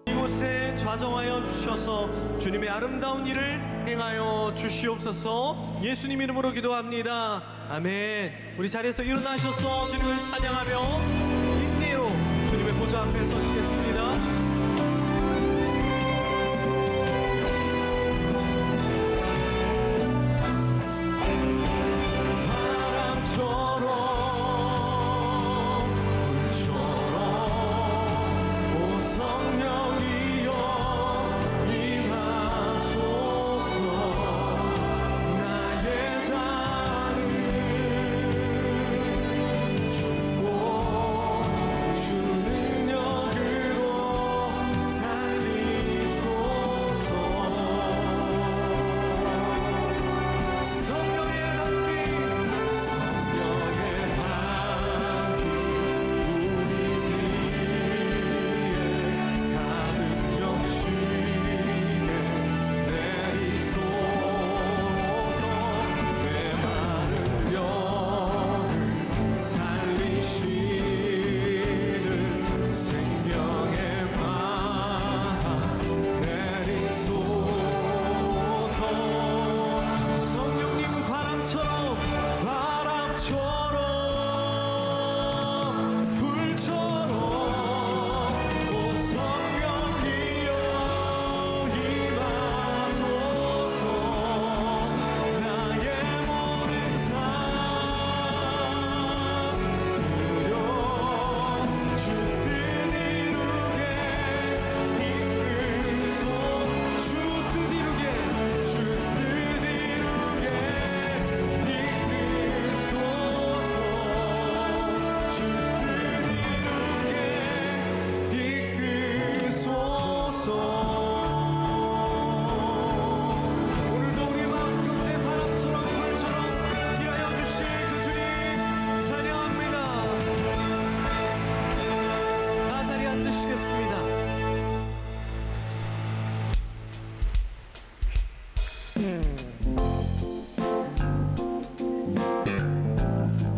이곳에 좌정하여 주셔서 주님의 아름다운 일을 행하여 주시옵소서. 예수님 이름으로 기도합니다. 아멘. 우리 자리에서 일어나셔서 주님을 찬양하며 인내로 주님의 보좌 앞에 서시겠습니다.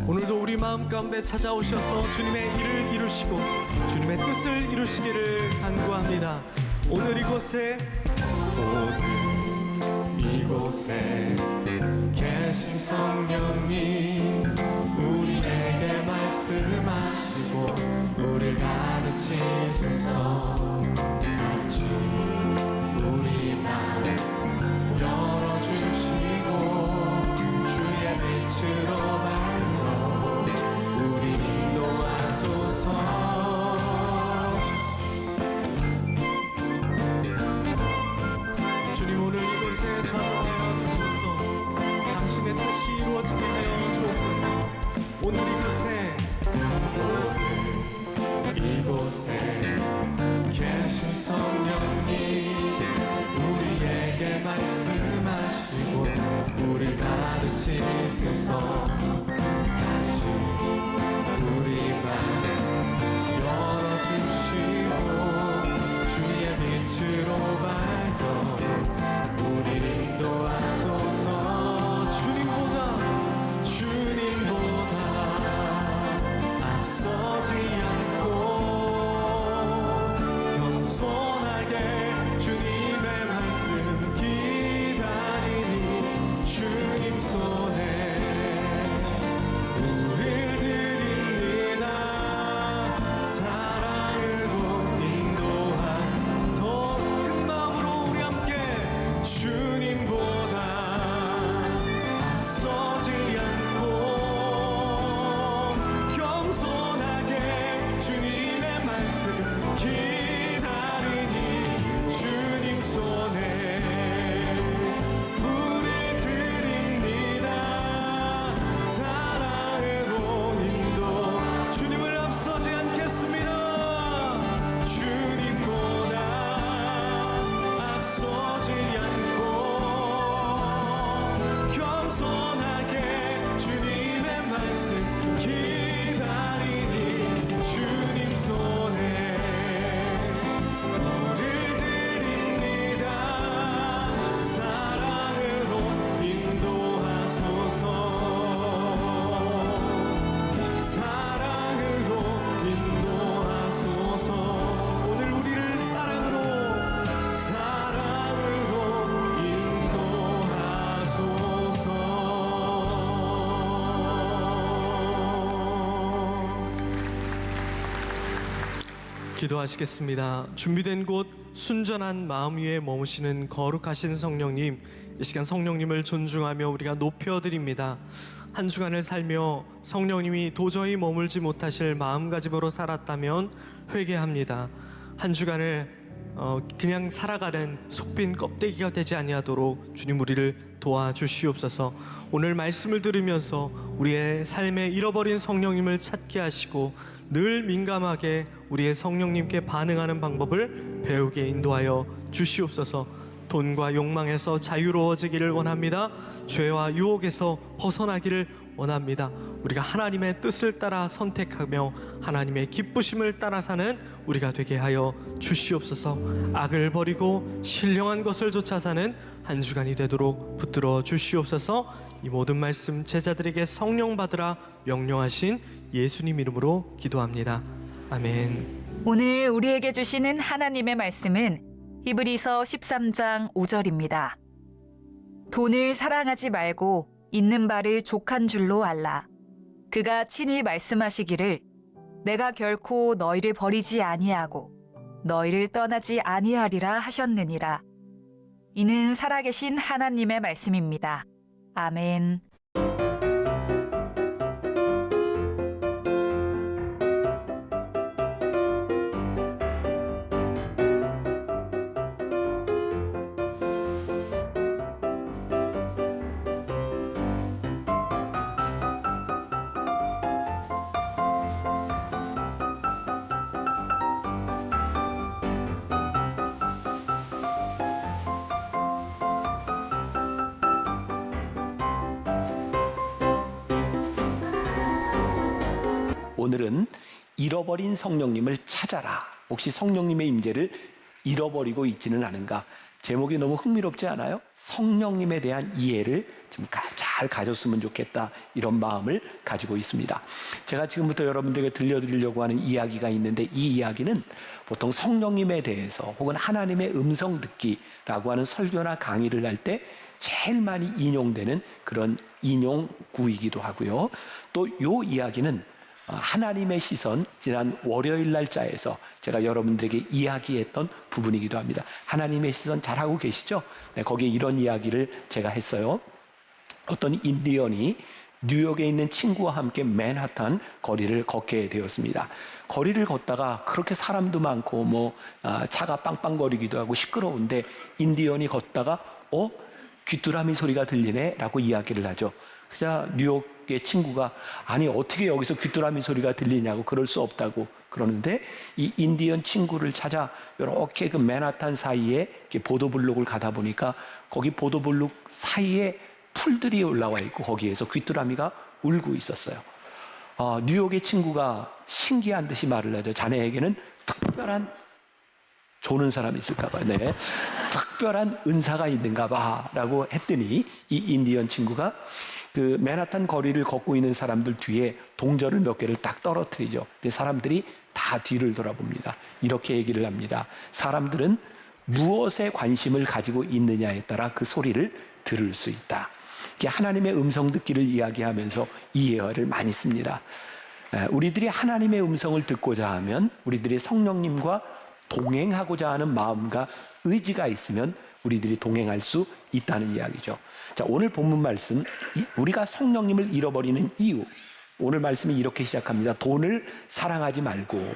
오늘도 우리 마음 가운데 찾아오셔서 주님의 일을 이루시고 주님의 뜻을 이루시기를 간구합니다. 오늘 이곳에 계신 성령님 우리에게 말씀하시고 우리를 가르치소서. 같이 우리 마음 열어주시고 주의 빛으로 밝혀 우리를 인도하소서. 주님 오늘 이곳에 좌정하여 주소서. 당신의 뜻이 이루어지게 하여 주옵소서. 오늘 이곳에 계신 성령님 우리에게 말씀하시고 우리를 가르치소서. 같이 우리 맘 열어주시고 주의 빛으로 밝혀 우리를 인도하소서. 주님보다 앞서지 않고 겸손하게 주님의 말씀 기다리니 주님 손에 기도하시겠습니다. 준비된 곳 순전한 마음 위에 머무시는 거룩하신 성령님, 이 시간 성령님을 존중하며 우리가 높여드립니다. 한 주간을 살며 성령님이 도저히 머물지 못하실 마음가짐으로 살았다면 회개합니다. 한 주간을 그냥 살아가는 속빈 껍데기가 되지 아니하도록 주님 우리를 도와주시옵소서. 오늘 말씀을 들으면서 우리의 삶에 잃어버린 성령님을 찾게 하시고 늘 민감하게 우리의 성령님께 반응하는 방법을 배우게 인도하여 주시옵소서. 돈과 욕망에서 자유로워지기를 원합니다. 죄와 유혹에서 벗어나기를 원합니다. 우리가 하나님의 뜻을 따라 선택하며 하나님의 기쁘심을 따라 사는 우리가 되게 하여 주시옵소서. 악을 버리고 신령한 것을 쫓아 사는 한 주간이 되도록 붙들어 주시옵소서. 이 모든 말씀 제자들에게 성령 받으라 명령하신 예수님 이름으로 기도합니다. 아멘. 오늘 우리에게 주시는 하나님의 말씀은 히브리서 13장 5절입니다. 돈을 사랑하지 말고 있는 바를 족한 줄로 알라. 그가 친히 말씀하시기를 내가 결코 너희를 버리지 아니하고 너희를 떠나지 아니하리라 하셨느니라. 이는 살아계신 하나님의 말씀입니다. 아멘. 오늘은 잃어버린 성령님을 찾아라. 혹시 성령님의 임재를 잃어버리고 있지는 않은가? 제목이 너무 흥미롭지 않아요? 성령님에 대한 이해를 좀 잘 가졌으면 좋겠다, 이런 마음을 가지고 있습니다. 제가 지금부터 여러분들에게 들려드리려고 하는 이야기가 있는데, 이 이야기는 보통 성령님에 대해서 혹은 하나님의 음성 듣기라고 하는 설교나 강의를 할 때 제일 많이 인용되는 그런 인용구이기도 하고요. 또 이 이야기는 하나님의 시선, 지난 월요일 날짜에서 제가 여러분들에게 이야기했던 부분이기도 합니다. 하나님의 시선 잘 알고 계시죠? 네, 거기에 이런 이야기를 제가 했어요. 어떤 인디언이 뉴욕에 있는 친구와 함께 맨하탄 거리를 걷게 되었습니다. 거리를 걷다가 그렇게 사람도 많고 차가 빵빵거리기도 하고 시끄러운데, 인디언이 걷다가 귀뚜라미 소리가 들리네 라고 이야기를 하죠. 그래서 뉴욕의 친구가 아니 어떻게 여기서 귀뚜라미 소리가 들리냐고, 그럴 수 없다고 그러는데, 이 인디언 친구를 찾아 이렇게 그 맨하탄 사이에 보도블록을 가다 보니까 거기 보도블록 사이에 풀들이 올라와 있고 거기에서 귀뚜라미가 울고 있었어요. 뉴욕의 친구가 신기한 듯이 말을 하죠. 자네에게는 특별한 조는 사람이 있을까 봐, 네, 특별한 은사가 있는가 봐 라고 했더니, 이 인디언 친구가 그 맨하탄 거리를 걷고 있는 사람들 뒤에 동전을 몇 개를 딱 떨어뜨리죠. 근데 사람들이 다 뒤를 돌아봅니다. 이렇게 얘기를 합니다. 사람들은 무엇에 관심을 가지고 있느냐에 따라 그 소리를 들을 수 있다. 이게 하나님의 음성 듣기를 이야기하면서 이 예화를 많이 씁니다. 우리들이 하나님의 음성을 듣고자 하면, 우리들이 성령님과 동행하고자 하는 마음과 의지가 있으면 우리들이 동행할 수 있다는 이야기죠. 자, 오늘 본문 말씀, 우리가 성령님을 잃어버리는 이유, 오늘 말씀이 이렇게 시작합니다. 돈을 사랑하지 말고,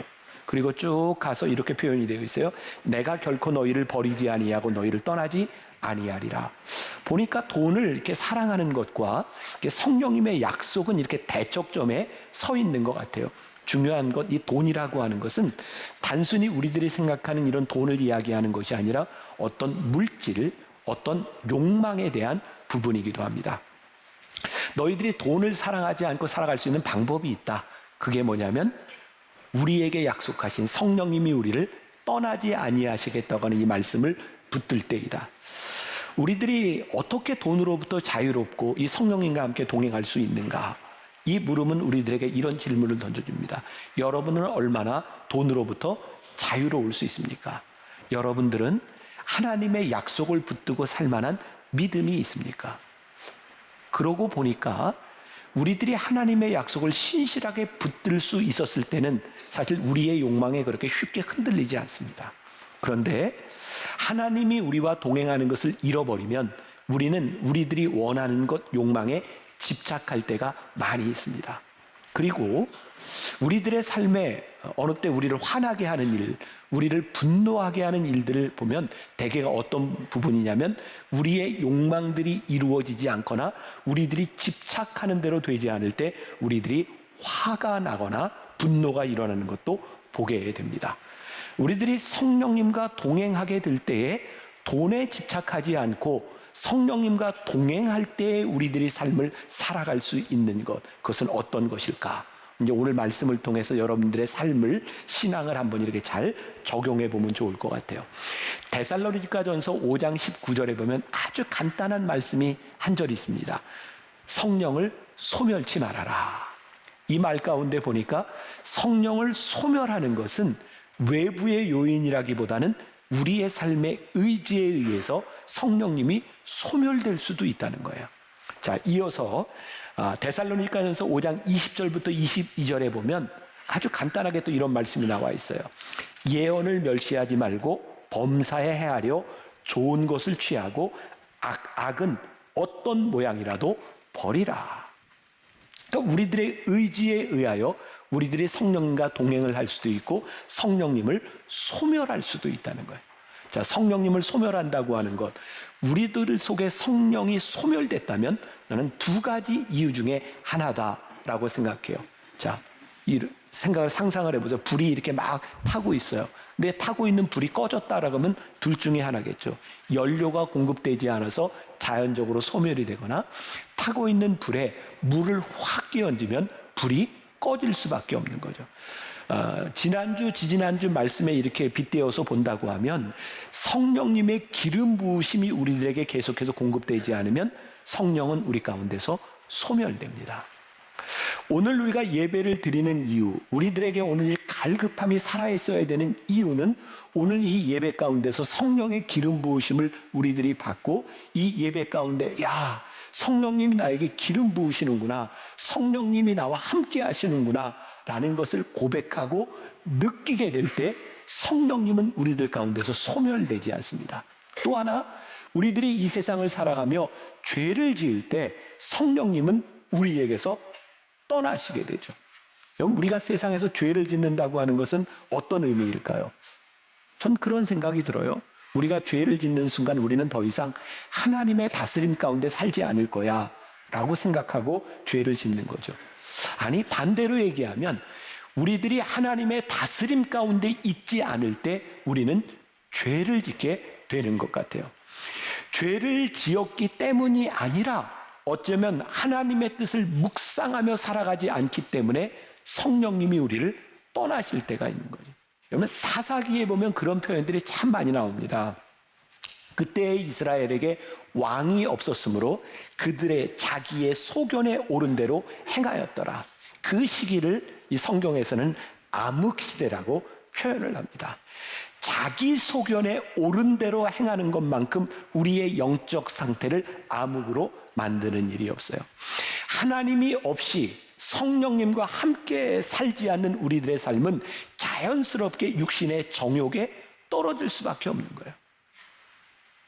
그리고 쭉 가서 이렇게 표현이 되어 있어요. 내가 결코 너희를 버리지 아니하고 너희를 떠나지 아니하리라. 보니까 돈을 이렇게 사랑하는 것과 이렇게 성령님의 약속은 이렇게 대척점에 서 있는 것 같아요. 중요한 것, 이 돈이라고 하는 것은 단순히 우리들이 생각하는 이런 돈을 이야기하는 것이 아니라 어떤 물질, 어떤 욕망에 대한 부분이기도 합니다. 너희들이 돈을 사랑하지 않고 살아갈 수 있는 방법이 있다. 그게 뭐냐면 우리에게 약속하신 성령님이 우리를 떠나지 아니하시겠다고 하는 이 말씀을 붙들 때이다. 우리들이 어떻게 돈으로부터 자유롭고 이 성령님과 함께 동행할 수 있는가? 이 물음은 우리들에게 이런 질문을 던져줍니다. 여러분은 얼마나 돈으로부터 자유로울 수 있습니까? 여러분들은 하나님의 약속을 붙들고 살 만한 믿음이 있습니까? 그러고 보니까 우리들이 하나님의 약속을 신실하게 붙들 수 있었을 때는 사실 우리의 욕망에 그렇게 쉽게 흔들리지 않습니다. 그런데 하나님이 우리와 동행하는 것을 잃어버리면 우리는 우리들이 원하는 것, 욕망에 집착할 때가 많이 있습니다. 그리고 우리들의 삶에 어느 때 우리를 화나게 하는 일, 우리를 분노하게 하는 일들을 보면 대개가 어떤 부분이냐면 우리의 욕망들이 이루어지지 않거나 우리들이 집착하는 대로 되지 않을 때 우리들이 화가 나거나 분노가 일어나는 것도 보게 됩니다. 우리들이 성령님과 동행하게 될 때에 돈에 집착하지 않고 성령님과 동행할 때에 우리들이 삶을 살아갈 수 있는 것, 그것은 어떤 것일까? 이제 오늘 말씀을 통해서 여러분들의 삶을, 신앙을 한번 이렇게 잘 적용해 보면 좋을 것 같아요. 데살로니가전서 5장 19절에 보면 아주 간단한 말씀이 한 절 있습니다. 성령을 소멸치 말아라. 이 말 가운데 보니까 성령을 소멸하는 것은 외부의 요인이라기보다는 우리의 삶의 의지에 의해서 성령님이 소멸될 수도 있다는 거예요. 자, 이어서 데살로니가전서 5장 20절부터 22절에 보면 아주 간단하게 또 이런 말씀이 나와 있어요. 예언을 멸시하지 말고 범사에 헤아려 좋은 것을 취하고 악은 어떤 모양이라도 버리라. 그러니까 우리들의 의지에 의하여 우리들이 성령님과 동행을 할 수도 있고 성령님을 소멸할 수도 있다는 거예요. 자, 성령님을 소멸한다고 하는 것, 우리들 속에 성령이 소멸됐다면 나는 두 가지 이유 중에 하나다라고 생각해요. 자, 이 생각을 상상을 해보죠. 불이 이렇게 막 타고 있어요. 근데 타고 있는 불이 꺼졌다라고 하면 둘 중에 하나겠죠. 연료가 공급되지 않아서 자연적으로 소멸이 되거나 타고 있는 불에 물을 확 끼얹으면 불이 꺼질 수밖에 없는 거죠. 지난주, 지지난주 말씀에 이렇게 빗대어서 본다고 하면 성령님의 기름 부으심이 우리들에게 계속해서 공급되지 않으면 성령은 우리 가운데서 소멸됩니다. 오늘 우리가 예배를 드리는 이유, 우리들에게 오늘 이 갈급함이 살아있어야 되는 이유는 오늘 이 예배 가운데서 성령의 기름 부으심을 우리들이 받고 이 예배 가운데 성령님이 나에게 기름 부으시는구나, 성령님이 나와 함께 하시는구나 라는 것을 고백하고 느끼게 될 때 성령님은 우리들 가운데서 소멸되지 않습니다. 또 하나, 우리들이 이 세상을 살아가며 죄를 지을 때 성령님은 우리에게서 떠나시게 되죠. 우리가 세상에서 죄를 짓는다고 하는 것은 어떤 의미일까요? 전 그런 생각이 들어요. 우리가 죄를 짓는 순간 우리는 더 이상 하나님의 다스림 가운데 살지 않을 거야 라고 생각하고 죄를 짓는 거죠. 아니, 반대로 얘기하면 우리들이 하나님의 다스림 가운데 있지 않을 때 우리는 죄를 짓게 되는 것 같아요. 죄를 지었기 때문이 아니라 어쩌면 하나님의 뜻을 묵상하며 살아가지 않기 때문에 성령님이 우리를 떠나실 때가 있는 거죠. 여러분, 사사기에 보면 그런 표현들이 참 많이 나옵니다. 그때의 이스라엘에게 왕이 없었으므로 그들의 자기의 소견에 오른 대로 행하였더라. 그 시기를 이 성경에서는 암흑시대라고 표현을 합니다. 자기 소견에 오른 대로 행하는 것만큼 우리의 영적 상태를 암흑으로 만드는 일이 없어요. 하나님이 없이 성령님과 함께 살지 않는 우리들의 삶은 자연스럽게 육신의 정욕에 떨어질 수밖에 없는 거예요.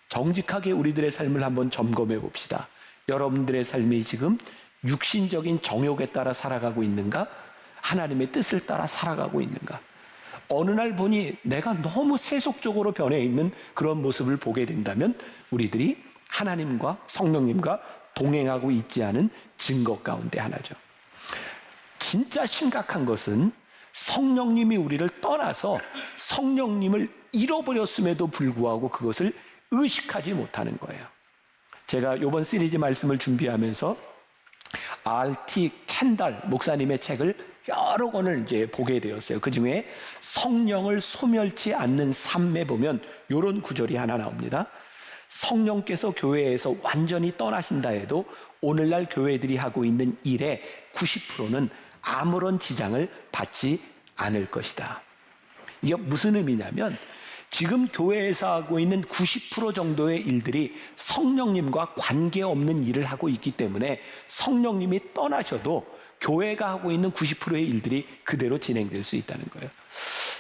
정직하게 우리들의 삶을 한번 점검해 봅시다. 여러분들의 삶이 지금 육신적인 정욕에 따라 살아가고 있는가? 하나님의 뜻을 따라 살아가고 있는가? 어느 날 보니 내가 너무 세속적으로 변해 있는 그런 모습을 보게 된다면 우리들이 하나님과 성령님과 동행하고 있지 않은 증거 가운데 하나죠. 진짜 심각한 것은 성령님이 우리를 떠나서 성령님을 잃어버렸음에도 불구하고 그것을 의식하지 못하는 거예요. 제가 이번 시리즈 말씀을 준비하면서 R.T. 켄달 목사님의 책을 여러 권을 이제 보게 되었어요. 그 중에 성령을 소멸치 않는 삶에 보면 이런 구절이 하나 나옵니다. 성령께서 교회에서 완전히 떠나신다 해도 오늘날 교회들이 하고 있는 일의 90%는 아무런 지장을 받지 않을 것이다. 이게 무슨 의미냐면 지금 교회에서 하고 있는 90% 정도의 일들이 성령님과 관계없는 일을 하고 있기 때문에 성령님이 떠나셔도 교회가 하고 있는 90%의 일들이 그대로 진행될 수 있다는 거예요.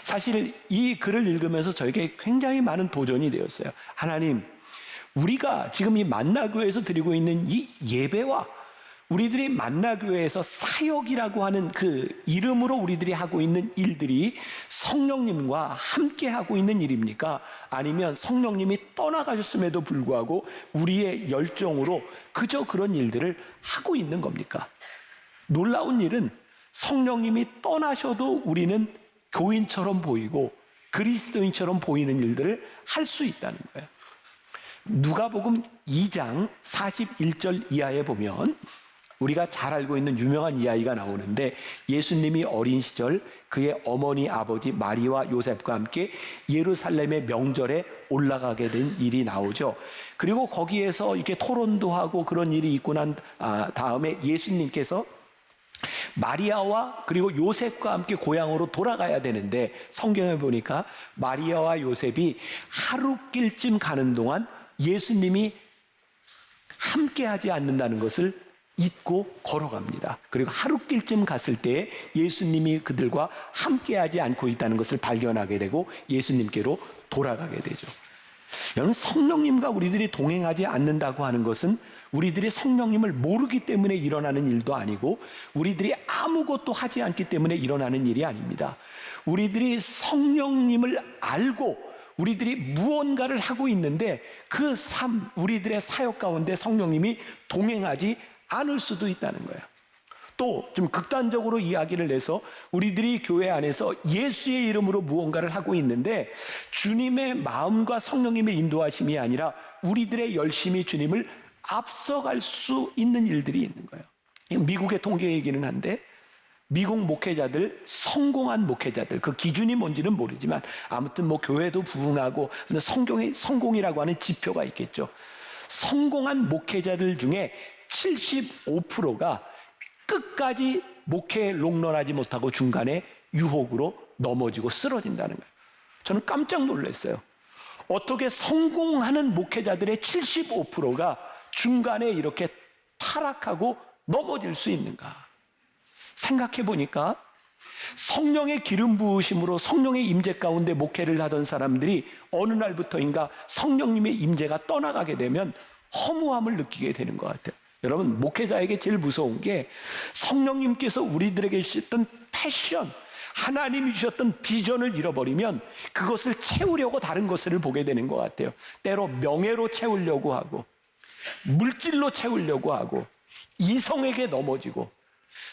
사실 이 글을 읽으면서 저에게 굉장히 많은 도전이 되었어요. 하나님, 우리가 지금 이 만나교회에서 드리고 있는 이 예배와 우리들이 만나교회에서 사역이라고 하는 그 이름으로 우리들이 하고 있는 일들이 성령님과 함께 하고 있는 일입니까? 아니면 성령님이 떠나가셨음에도 불구하고 우리의 열정으로 그저 그런 일들을 하고 있는 겁니까? 놀라운 일은 성령님이 떠나셔도 우리는 교인처럼 보이고 그리스도인처럼 보이는 일들을 할 수 있다는 거예요. 누가복음 2장 41절 이하에 보면 우리가 잘 알고 있는 유명한 이야기가 나오는데 예수님이 어린 시절 그의 어머니 아버지 마리와 요셉과 함께 예루살렘의 명절에 올라가게 된 일이 나오죠. 그리고 거기에서 이렇게 토론도 하고 그런 일이 있고 난 다음에 예수님께서 마리아와 그리고 요셉과 함께 고향으로 돌아가야 되는데 성경에 보니까 마리아와 요셉이 하루길쯤 가는 동안 예수님이 함께하지 않는다는 것을 잊고 걸어갑니다. 그리고 하루길쯤 갔을 때 예수님이 그들과 함께하지 않고 있다는 것을 발견하게 되고 예수님께로 돌아가게 되죠. 여러분, 성령님과 우리들이 동행하지 않는다고 하는 것은 우리들이 성령님을 모르기 때문에 일어나는 일도 아니고 우리들이 아무것도 하지 않기 때문에 일어나는 일이 아닙니다. 우리들이 성령님을 알고 우리들이 무언가를 하고 있는데 그 삶, 우리들의 사역 가운데 성령님이 동행하지 않을 수도 있다는 거예요. 또 좀 극단적으로 이야기를 해서 우리들이 교회 안에서 예수의 이름으로 무언가를 하고 있는데 주님의 마음과 성령님의 인도하심이 아니라 우리들의 열심히 주님을 앞서갈 수 있는 일들이 있는 거예요. 미국의 통계 얘기는 한데 미국 목회자들, 성공한 목회자들, 그 기준이 뭔지는 모르지만 아무튼 뭐 교회도 부흥하고 성공이라고 하는 지표가 있겠죠. 성공한 목회자들 중에 75%가 끝까지 목회에 롱런하지 못하고 중간에 유혹으로 넘어지고 쓰러진다는 거예요. 저는 깜짝 놀랐어요. 어떻게 성공하는 목회자들의 75%가 중간에 이렇게 타락하고 넘어질 수 있는가? 생각해 보니까 성령의 기름 부으심으로 성령의 임재 가운데 목회를 하던 사람들이 어느 날부터인가 성령님의 임재가 떠나가게 되면 허무함을 느끼게 되는 것 같아요. 여러분, 목회자에게 제일 무서운 게 성령님께서 우리들에게 주셨던 패션, 하나님이 주셨던 비전을 잃어버리면 그것을 채우려고 다른 것을 보게 되는 것 같아요. 때로 명예로 채우려고 하고 물질로 채우려고 하고 이성에게 넘어지고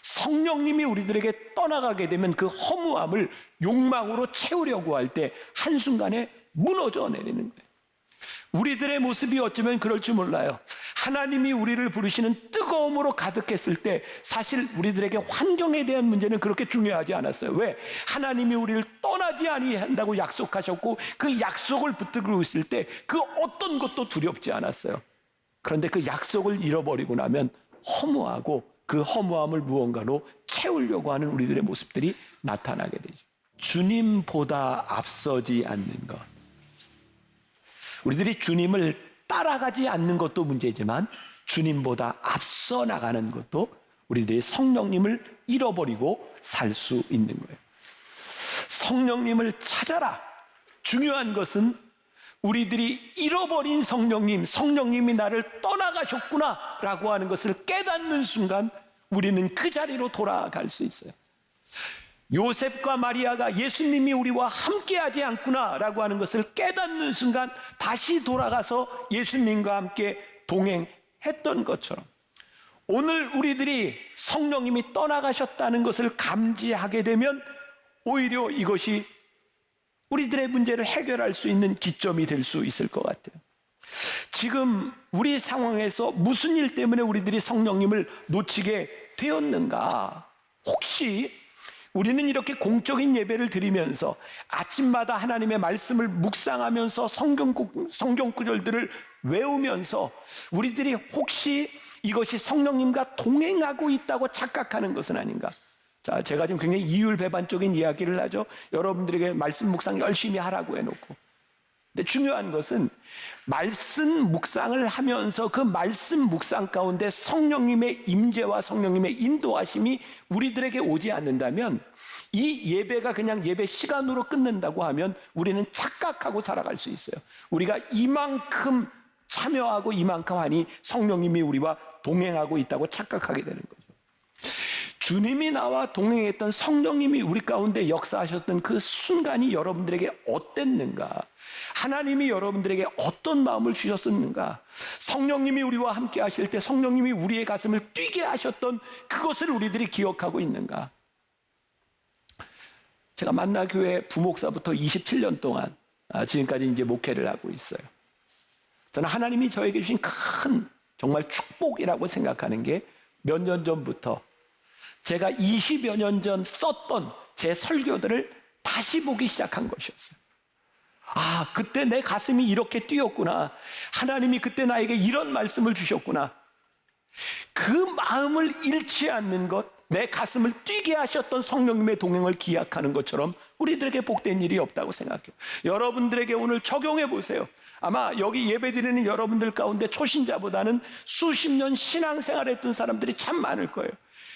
성령님이 우리들에게 떠나가게 되면 그 허무함을 욕망으로 채우려고 할 때 한순간에 무너져 내리는 거예요. 우리들의 모습이 어쩌면 그럴지 몰라요. 하나님이 우리를 부르시는 뜨거움으로 가득했을 때 사실 우리들에게 환경에 대한 문제는 그렇게 중요하지 않았어요. 왜? 하나님이 우리를 떠나지 아니한다고 약속하셨고 그 약속을 붙들고 있을 때 그 어떤 것도 두렵지 않았어요. 그런데 그 약속을 잃어버리고 나면 허무하고 그 허무함을 무언가로 채우려고 하는 우리들의 모습들이 나타나게 되죠. 주님보다 앞서지 않는 것. 우리들이 주님을 따라가지 않는 것도 문제지만 주님보다 앞서 나가는 것도 우리들이 성령님을 잃어버리고 살 수 있는 거예요. 성령님을 찾아라. 중요한 것은 우리들이 잃어버린 성령님이 나를 떠나가셨구나 라고 하는 것을 깨닫는 순간 우리는 그 자리로 돌아갈 수 있어요. 요셉과 마리아가 예수님이 우리와 함께하지 않구나 라고 하는 것을 깨닫는 순간 다시 돌아가서 예수님과 함께 동행했던 것처럼 오늘 우리들이 성령님이 떠나가셨다는 것을 감지하게 되면 오히려 이것이 우리들의 문제를 해결할 수 있는 기점이 될 수 있을 것 같아요. 지금 우리 상황에서 무슨 일 때문에 우리들이 성령님을 놓치게 되었는가? 혹시 우리는 이렇게 공적인 예배를 드리면서 아침마다 하나님의 말씀을 묵상하면서 성경 구절들을 외우면서 우리들이 혹시 이것이 성령님과 동행하고 있다고 착각하는 것은 아닌가? 자, 제가 지금 굉장히 이율배반적인 이야기를 하죠. 여러분들에게 말씀 묵상 열심히 하라고 해놓고 근데 중요한 것은 말씀 묵상을 하면서 그 말씀 묵상 가운데 성령님의 임재와 성령님의 인도하심이 우리들에게 오지 않는다면 이 예배가 그냥 예배 시간으로 끝낸다고 하면 우리는 착각하고 살아갈 수 있어요. 우리가 이만큼 참여하고 이만큼 하니 성령님이 우리와 동행하고 있다고 착각하게 되는 거죠. 주님이 나와 동행했던 성령님이 우리 가운데 역사하셨던 그 순간이 여러분들에게 어땠는가? 하나님이 여러분들에게 어떤 마음을 주셨었는가? 성령님이 우리와 함께 하실 때 성령님이 우리의 가슴을 뛰게 하셨던 그것을 우리들이 기억하고 있는가? 제가 만나교회 부목사부터 27년 동안 지금까지 이제 목회를 하고 있어요. 저는 하나님이 저에게 주신 큰 정말 축복이라고 생각하는 게 몇 년 전부터 제가 20여 년 전 썼던 제 설교들을 다시 보기 시작한 것이었어요. 아, 그때 내 가슴이 이렇게 뛰었구나. 하나님이 그때 나에게 이런 말씀을 주셨구나. 그 마음을 잃지 않는 것, 내 가슴을 뛰게 하셨던 성령님의 동행을 기약하는 것처럼 우리들에게 복된 일이 없다고 생각해요. 여러분들에게 오늘 적용해 보세요. 아마 여기 예배드리는 여러분들 가운데 초신자보다는 수십 년 신앙생활했던 사람들이 참 많을 거예요.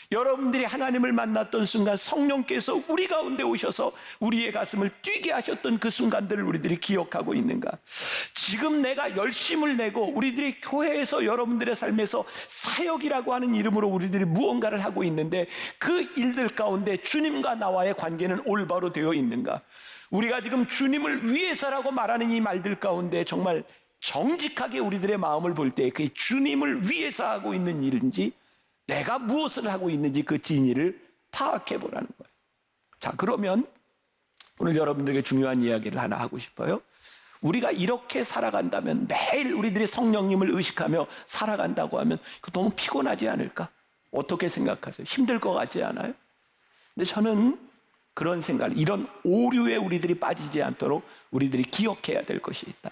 여러분들이 하나님을 만났던 순간 성령께서 우리 가운데 오셔서 우리의 가슴을 뛰게 하셨던 그 순간들을 우리들이 기억하고 있는가? 지금 내가 열심을 내고 우리들이 교회에서 여러분들의 삶에서 사역이라고 하는 이름으로 우리들이 무언가를 하고 있는데 그 일들 가운데 주님과 나와의 관계는 올바로 되어 있는가? 우리가 지금 주님을 위해서라고 말하는 이 말들 가운데 정말 정직하게 우리들의 마음을 볼 때 그게 주님을 위해서 하고 있는 일인지 내가 무엇을 하고 있는지 그 진위를 파악해 보라는 거예요. 자, 그러면 오늘 여러분들에게 중요한 이야기를 하나 하고 싶어요. 우리가 이렇게 살아간다면 매일 우리들이 성령님을 의식하며 살아간다고 하면 그 너무 피곤하지 않을까? 어떻게 생각하세요? 힘들 것 같지 않아요? 근데 저는 그런 생각, 이런 오류에 우리들이 빠지지 않도록 우리들이 기억해야 될 것이 있다.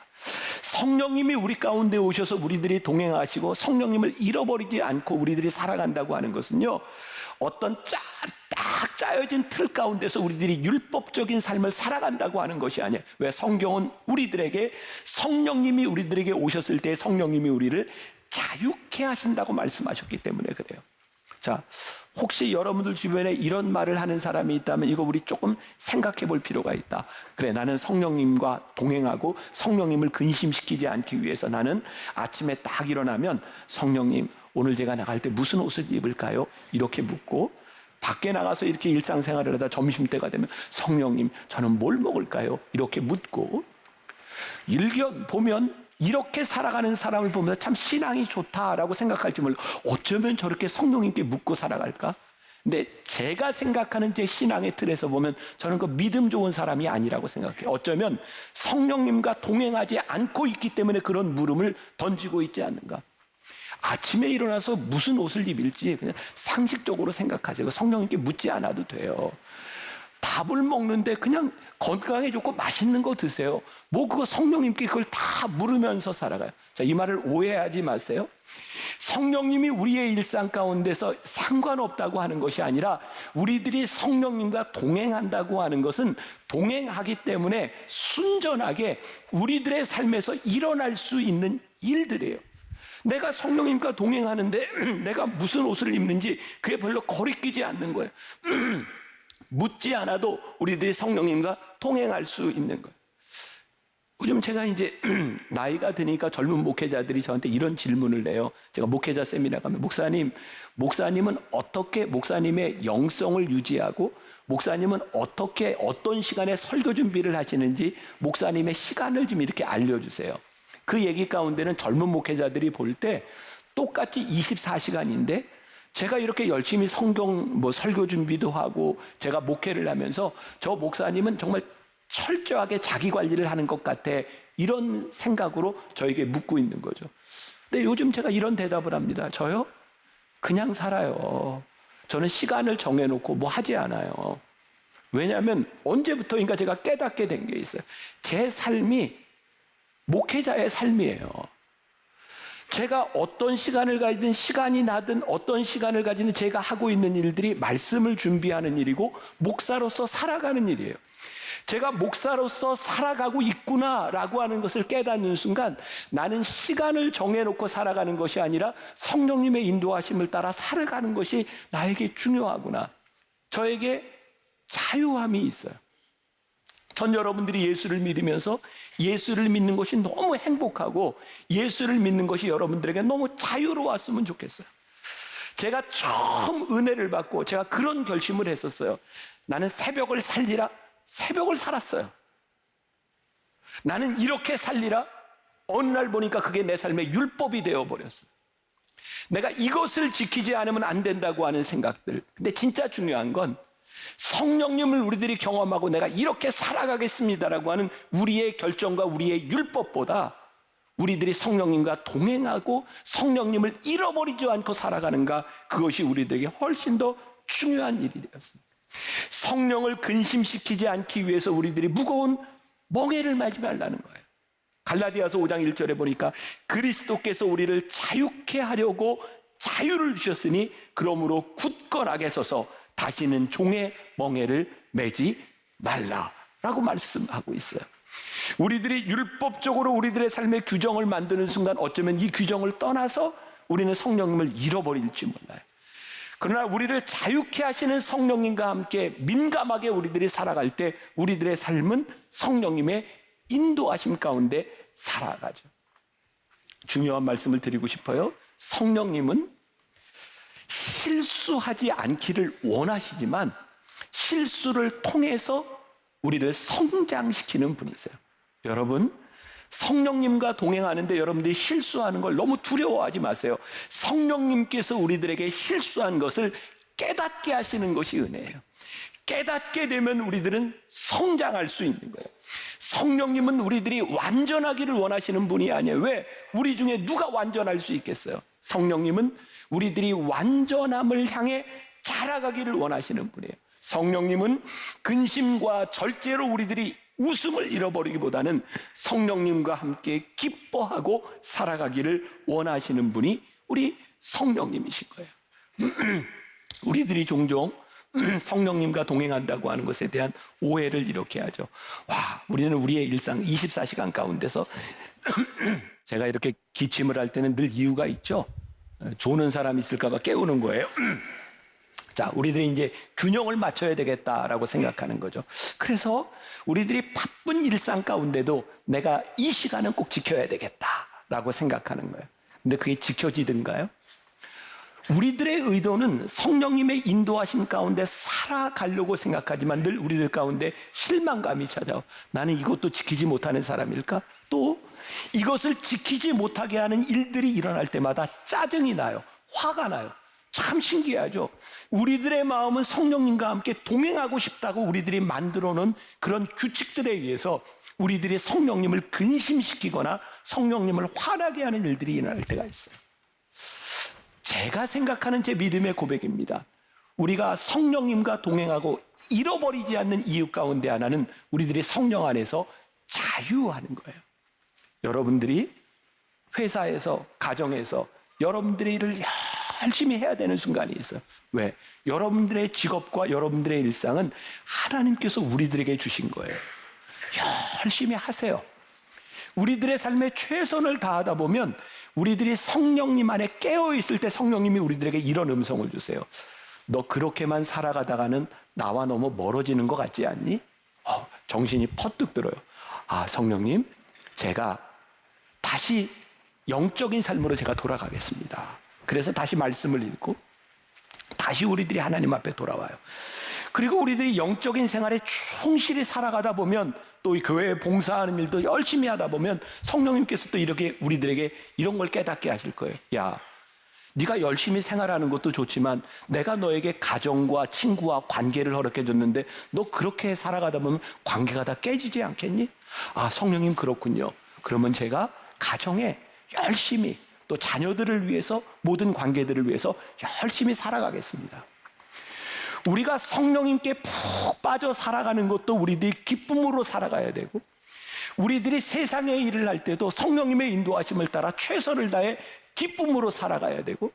성령님이 우리 가운데 오셔서 우리들이 동행하시고 성령님을 잃어버리지 않고 우리들이 살아간다고 하는 것은요, 어떤 딱 짜여진 틀 가운데서 우리들이 율법적인 삶을 살아간다고 하는 것이 아니에요. 왜? 성경은 우리들에게 성령님이 우리들에게 오셨을 때 성령님이 우리를 자유케 하신다고 말씀하셨기 때문에 그래요. 자, 혹시 여러분들 주변에 이런 말을 하는 사람이 있다면 이거 우리 조금 생각해 볼 필요가 있다. 그래, 나는 성령님과 동행하고 성령님을 근심시키지 않기 위해서 나는 아침에 딱 일어나면 성령님, 오늘 제가 나갈 때 무슨 옷을 입을까요? 이렇게 묻고 밖에 나가서 이렇게 일상생활을 하다 점심때가 되면 성령님, 저는 뭘 먹을까요? 이렇게 묻고 일견 보면 이렇게 살아가는 사람을 보면서 참 신앙이 좋다라고 생각할지 몰라. 어쩌면 저렇게 성령님께 묻고 살아갈까? 근데 제가 생각하는 제 신앙의 틀에서 보면 저는 그 믿음 좋은 사람이 아니라고 생각해요. 어쩌면 성령님과 동행하지 않고 있기 때문에 그런 물음을 던지고 있지 않는가? 아침에 일어나서 무슨 옷을 입을지 그냥 상식적으로 생각하세요. 성령님께 묻지 않아도 돼요. 밥을 먹는데 그냥 건강에 좋고 맛있는 거 드세요. 뭐 그거 성령님께 그걸 다 물으면서 살아가요. 자, 이 말을 오해하지 마세요. 성령님이 우리의 일상 가운데서 상관없다고 하는 것이 아니라 우리들이 성령님과 동행한다고 하는 것은 동행하기 때문에 순전하게 우리들의 삶에서 일어날 수 있는 일들이에요. 내가 성령님과 동행하는데 내가 무슨 옷을 입는지 그게 별로 거리끼지 않는 거예요. 묻지 않아도 우리들이 성령님과 동행할 수 있는 거예요. 요즘 제가 이제 나이가 드니까 젊은 목회자들이 저한테 이런 질문을 해요. 제가 목회자 세미나 가면 목사님은 어떻게 목사님의 영성을 유지하고 목사님은 어떻게 어떤 시간에 설교 준비를 하시는지 목사님의 시간을 좀 이렇게 알려주세요. 그 얘기 가운데는 젊은 목회자들이 볼 때 똑같이 24시간인데 제가 이렇게 열심히 성경 설교 준비도 하고 제가 목회를 하면서 저 목사님은 정말 철저하게 자기 관리를 하는 것 같아. 이런 생각으로 저에게 묻고 있는 거죠. 근데 요즘 제가 이런 대답을 합니다. 저요? 그냥 살아요. 저는 시간을 정해놓고 뭐 하지 않아요. 왜냐하면 언제부터인가 제가 깨닫게 된 게 있어요. 제 삶이 목회자의 삶이에요. 제가 어떤 시간을 가지든 시간이 나든 어떤 시간을 가지든 제가 하고 있는 일들이 말씀을 준비하는 일이고 목사로서 살아가는 일이에요. 제가 목사로서 살아가고 있구나라고 하는 것을 깨닫는 순간 나는 시간을 정해놓고 살아가는 것이 아니라 성령님의 인도하심을 따라 살아가는 것이 나에게 중요하구나. 저에게 자유함이 있어요. 전 여러분들이 예수를 믿으면서 예수를 믿는 것이 너무 행복하고 예수를 믿는 것이 여러분들에게 너무 자유로웠으면 좋겠어요. 제가 처음 은혜를 받고 제가 그런 결심을 했었어요. 나는 새벽을 살리라. 새벽을 살았어요. 나는 이렇게 살리라. 어느 날 보니까 그게 내 삶의 율법이 되어버렸어요. 내가 이것을 지키지 않으면 안 된다고 하는 생각들. 근데 진짜 중요한 건 성령님을 우리들이 경험하고 내가 이렇게 살아가겠습니다라고 하는 우리의 결정과 우리의 율법보다 우리들이 성령님과 동행하고 성령님을 잃어버리지 않고 살아가는가, 그것이 우리들에게 훨씬 더 중요한 일이 되었습니다. 성령을 근심시키지 않기 위해서 우리들이 무거운 멍에를 매지 말라는 거예요. 갈라디아서 5장 1절에 보니까 그리스도께서 우리를 자유케 하려고 자유를 주셨으니 그러므로 굳건하게 서서 다시는 종의 멍에를 매지 말라라고 말씀하고 있어요. 우리들이 율법적으로 우리들의 삶의 규정을 만드는 순간 어쩌면 이 규정을 떠나서 우리는 성령님을 잃어버릴지 몰라요. 그러나 우리를 자유케 하시는 성령님과 함께 민감하게 우리들이 살아갈 때 우리들의 삶은 성령님의 인도하심 가운데 살아가죠. 중요한 말씀을 드리고 싶어요. 성령님은 실수하지 않기를 원하시지만 실수를 통해서 우리를 성장시키는 분이세요. 여러분, 성령님과 동행하는데 여러분들이 실수하는 걸 너무 두려워하지 마세요. 성령님께서 우리들에게 실수한 것을 깨닫게 하시는 것이 은혜예요. 깨닫게 되면 우리들은 성장할 수 있는 거예요. 성령님은 우리들이 완전하기를 원하시는 분이 아니에요. 왜? 우리 중에 누가 완전할 수 있겠어요? 성령님은 우리들이 완전함을 향해 자라가기를 원하시는 분이에요. 성령님은 근심과 절제로 우리들이 웃음을 잃어버리기보다는 성령님과 함께 기뻐하고 살아가기를 원하시는 분이 우리 성령님이신 거예요. 우리들이 종종 성령님과 동행한다고 하는 것에 대한 오해를 이렇게 하죠. 와, 우리는 우리의 일상 24시간 가운데서 제가 이렇게 기침을 할 때는 늘 이유가 있죠. 조는 사람이 있을까 봐 깨우는 거예요. 자, 우리들이 이제 균형을 맞춰야 되겠다라고 생각하는 거죠. 그래서 우리들이 바쁜 일상 가운데도 내가 이 시간은 꼭 지켜야 되겠다라고 생각하는 거예요. 근데 그게 지켜지든가요? 우리들의 의도는 성령님의 인도하심 가운데 살아가려고 생각하지만 늘 우리들 가운데 실망감이 찾아와. 나는 이것도 지키지 못하는 사람일까? 또 이것을 지키지 못하게 하는 일들이 일어날 때마다 짜증이 나요. 화가 나요. 참 신기하죠. 우리들의 마음은 성령님과 함께 동행하고 싶다고 우리들이 만들어 놓은 그런 규칙들에 의해서 우리들이 성령님을 근심시키거나 성령님을 화나게 하는 일들이 일어날 때가 있어요. 제가 생각하는 제 믿음의 고백입니다. 우리가 성령님과 동행하고 잃어버리지 않는 이유 가운데 하나는 우리들이 성령 안에서 자유하는 거예요. 여러분들이 회사에서, 가정에서 여러분들의 일을 열심히 해야 되는 순간이 있어요. 왜? 여러분들의 직업과 여러분들의 일상은 하나님께서 우리들에게 주신 거예요. 열심히 하세요. 우리들의 삶에 최선을 다하다 보면 우리들이 성령님 안에 깨어있을 때 성령님이 우리들에게 이런 음성을 주세요. 너 그렇게만 살아가다가는 나와 너무 멀어지는 것 같지 않니? 정신이 퍼뜩 들어요. 아, 성령님, 제가 다시 영적인 삶으로 제가 돌아가겠습니다. 그래서 다시 말씀을 읽고 다시 우리들이 하나님 앞에 돌아와요. 그리고 우리들이 영적인 생활에 충실히 살아가다 보면 또 이 교회에 봉사하는 일도 열심히 하다 보면 성령님께서 또 이렇게 우리들에게 이런 걸 깨닫게 하실 거예요. 야, 네가 열심히 생활하는 것도 좋지만 내가 너에게 가정과 친구와 관계를 허락해줬는데 너 그렇게 살아가다 보면 관계가 다 깨지지 않겠니? 아, 성령님 그렇군요. 그러면 제가 가정에 열심히 또 자녀들을 위해서 모든 관계들을 위해서 열심히 살아가겠습니다. 우리가 성령님께 푹 빠져 살아가는 것도 우리들이 기쁨으로 살아가야 되고 우리들이 세상의 일을 할 때도 성령님의 인도하심을 따라 최선을 다해 기쁨으로 살아가야 되고,